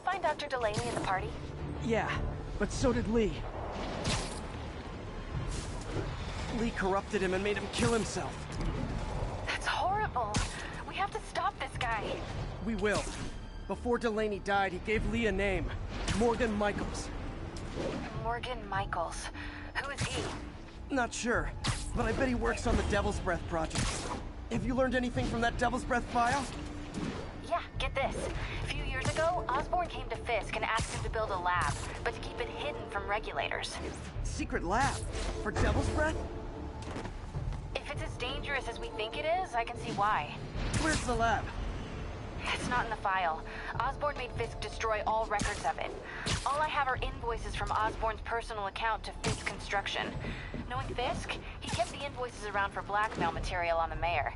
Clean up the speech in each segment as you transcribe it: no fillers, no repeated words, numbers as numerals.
find Dr. Delaney at the party? Yeah, but so did Lee. Lee corrupted him and made him kill himself. That's horrible. We have to stop this guy. We will. Before Delaney died, he gave Lee a name. Morgan Michaels. Morgan Michaels. Who is he? Not sure, but I bet he works on the Devil's Breath project. Have you learned anything from that Devil's Breath file? Yeah, get this. A few years ago, Osborn came to Fisk and asked him to build a lab, but to keep it hidden from regulators. Secret lab? For Devil's Breath? If it's as dangerous as we think it is, I can see why. Where's the lab? It's not in the file. Osborn made Fisk destroy all records of it. All I have are invoices from Osborn's personal account to Fisk Construction. Knowing Fisk, he kept the invoices around for blackmail material on the mayor.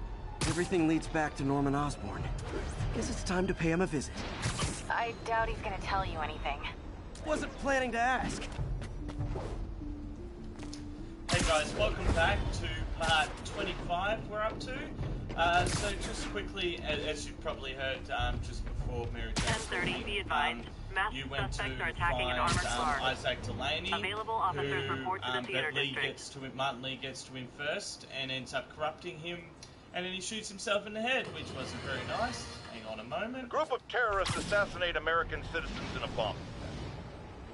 Everything leads back to Norman Osborn. Guess it's time to pay him a visit. I doubt he's gonna tell you anything. Wasn't planning to ask. Hey guys, welcome back to part 25 we're up to. So just quickly, as you've probably heard just before Mary Jane, 10:30, be advised. Masked you went to suspects are attacking an find armored car. Isaac Delaney, Available officers who, report to the theater that district. Martin Lee gets to him first and ends up corrupting him, and then he shoots himself in the head, which wasn't very nice. Hang on a moment. A group of terrorists assassinate American citizens in a bomb.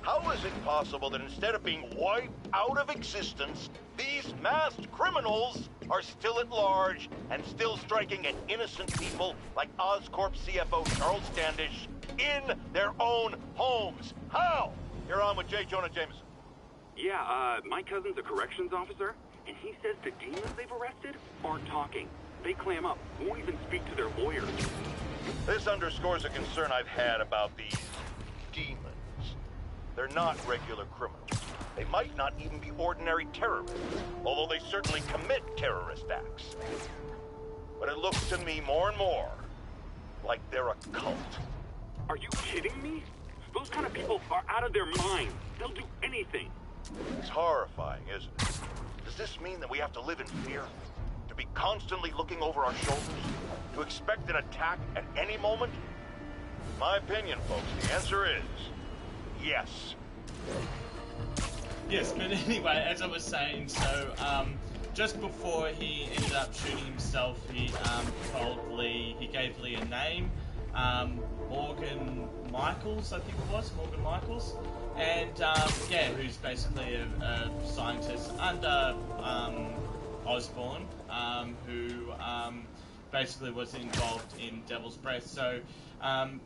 How is it possible that instead of being wiped out of existence, these masked criminals are still at large and still striking at innocent people like Oscorp CFO Charles Standish in their own homes? How? You're on with J. Jonah Jameson. Yeah, my cousin's a corrections officer, and he says the demons they've arrested aren't talking. They clam up, won't even speak to their lawyers. This underscores a concern I've had about these demons. They're not regular criminals. They might not even be ordinary terrorists, although they certainly commit terrorist acts. But it looks to me more and more like they're a cult. Are you kidding me? Those kind of people are out of their minds. They'll do anything. It's horrifying, isn't it? Does this mean that we have to live in fear? To be constantly looking over our shoulders? To expect an attack at any moment? In my opinion, folks, the answer is yes. Yes, but anyway, as I was saying, so just before he ended up shooting himself, he told Lee, he gave Lee a name, Morgan Michaels, I think it was, Morgan Michaels, and yeah, who's basically a scientist under Osborn, who basically was involved in Devil's Breath. So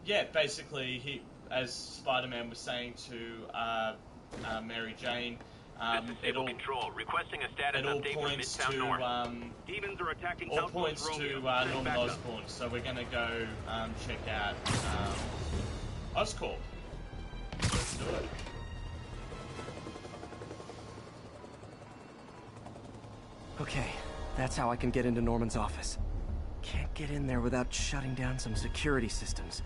yeah, basically he, as Spider-Man was saying to Mary Jane, it all control. Requesting a status update from Midtown North. Demons are attacking all points to Norman Osborn. So we're gonna go check out Oscorp. Let's do it. Okay, that's how I can get into Norman's office. Can't get in there without shutting down some security systems.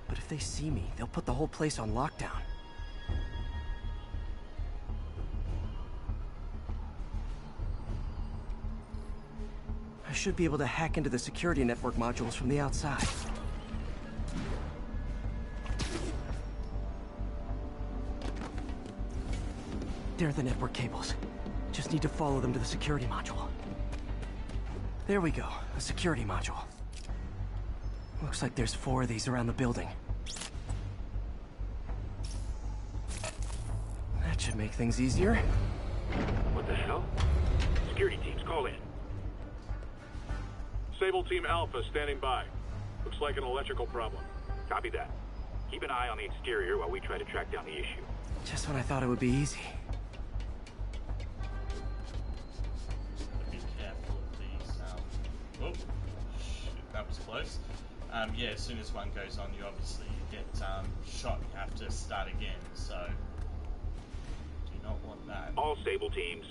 But if they see me, they'll put the whole place on lockdown. I should be able to hack into the security network modules from the outside. There are the network cables. Just need to follow them to the security module. There we go, a security module. Looks like there's 4 of these around the building. That should make things easier. What the hell? Security teams, call in. Sable Team Alpha standing by. Looks like an electrical problem. Copy that. Keep an eye on the exterior while we try to track down the issue. Just when I thought it would be easy. Be careful of these. Oh, shoot, that was close. Yeah, as soon as one goes on, you obviously get shot. You have to start again. So do not want that. All Sable teams.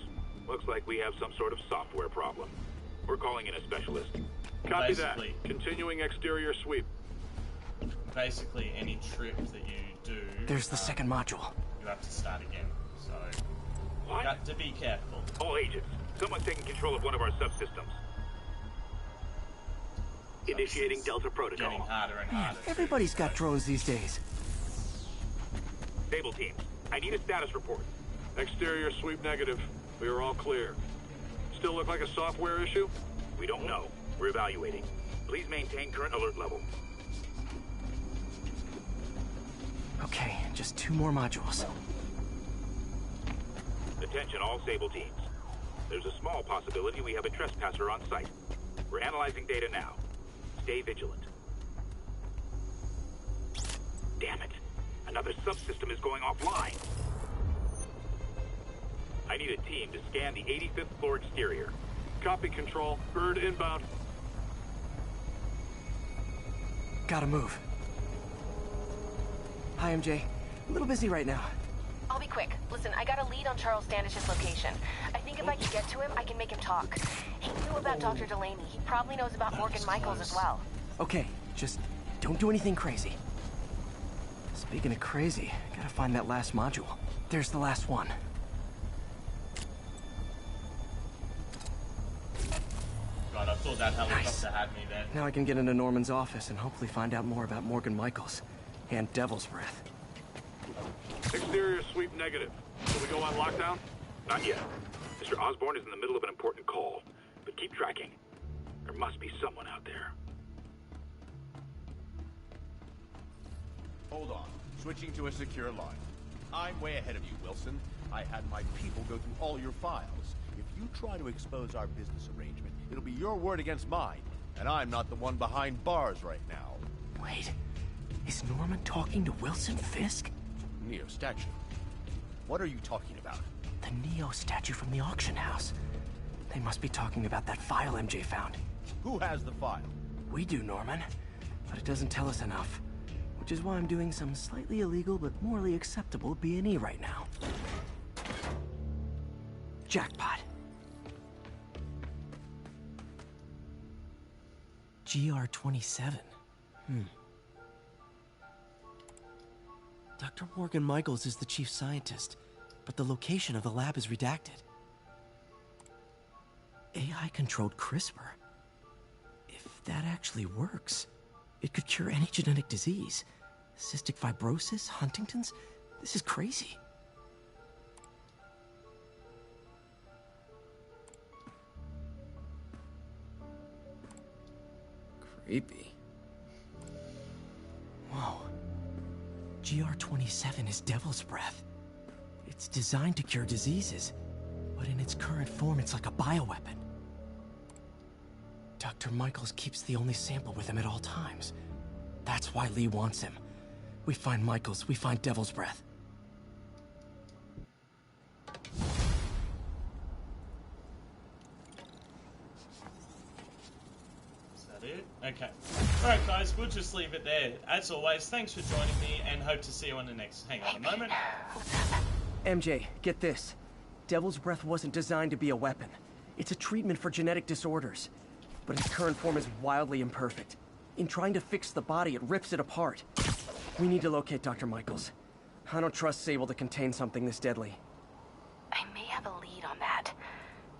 Looks like we have some sort of software problem. We're calling in a specialist. Copy that. Continuing exterior sweep. Basically, any trip that you do... There's the second module. You have to start again, so... What? You have to be careful. All agents, someone's taking control of one of our subsystems. Initiating Delta Protocol. Getting harder and harder. Everybody's got drones these days. Sable teams. I need a status report. Exterior sweep negative. We are all clear. Still look like a software issue? We don't know. We're evaluating. Please maintain current alert level. Okay, just 2 more modules. Attention all Sable teams. There's a small possibility we have a trespasser on site. We're analyzing data now. Stay vigilant. Damn it. Another subsystem is going offline. I need a team to scan the 85th floor exterior. Copy, Control. Bird inbound. Gotta move. Hi, MJ. A little busy right now. I'll be quick. Listen, I got a lead on Charles Standish's location. I think if I can get to him, I can make him talk. He knew about Dr. Delaney. He probably knows about Morgan Michaels as well. Okay, just don't do anything crazy. Speaking of crazy, gotta find that last module. There's the last one. God, I thought that helicopter had me there. Now I can get into Norman's office and hopefully find out more about Morgan Michaels and Devil's Breath. Exterior sweep negative. Shall we go on lockdown? Not yet. Mr. Osborn is in the middle of an important call. But keep tracking. There must be someone out there. Hold on. Switching to a secure line. I'm way ahead of you, Wilson. I had my people go through all your files. If you try to expose our business arrangement, it'll be your word against mine. And I'm not the one behind bars right now. Wait, is Norman talking to Wilson Fisk? Neo statue. What are you talking about? The Neo statue from the auction house. They must be talking about that file MJ found. Who has the file? We do, Norman. But it doesn't tell us enough. Which is why I'm doing some slightly illegal but morally acceptable B&E right now. Jackpot. GR-27. Dr. Morgan Michaels is the chief scientist, but the location of the lab is redacted. AI-controlled CRISPR. If that actually works, it could cure any genetic disease. Cystic fibrosis, Huntington's. This is crazy. Creepy. Whoa. GR-27 is Devil's Breath. It's designed to cure diseases, but in its current form, it's like a bioweapon. Dr. Michaels keeps the only sample with him at all times. That's why Lee wants him. We find Michaels, we find Devil's Breath. Is that it? Okay. Alright guys, we'll just leave it there. As always, thanks for joining me and hope to see you on the next... Hang on a moment. MJ, get this. Devil's Breath wasn't designed to be a weapon. It's a treatment for genetic disorders. But its current form is wildly imperfect. In trying to fix the body, it rips it apart. We need to locate Dr. Michaels. I don't trust Sable to contain something this deadly. I may have a lead on that.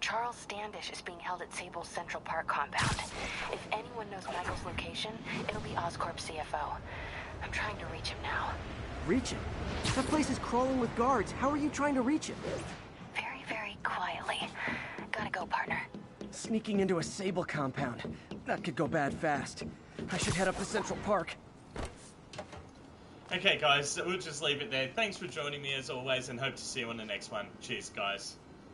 Charles Standish is being held at Sable's Central Park compound. If anyone knows Michael's location, it'll be Oscorp's CFO. I'm trying to reach him now. Reach him? That place is crawling with guards. How are you trying to reach him? Very, very quietly. Gotta go, partner. Sneaking into a Sable compound. That could go bad fast. I should head up to Central Park. Okay guys, we'll just leave it there. Thanks for joining me as always and hope to see you on the next one. Cheers guys.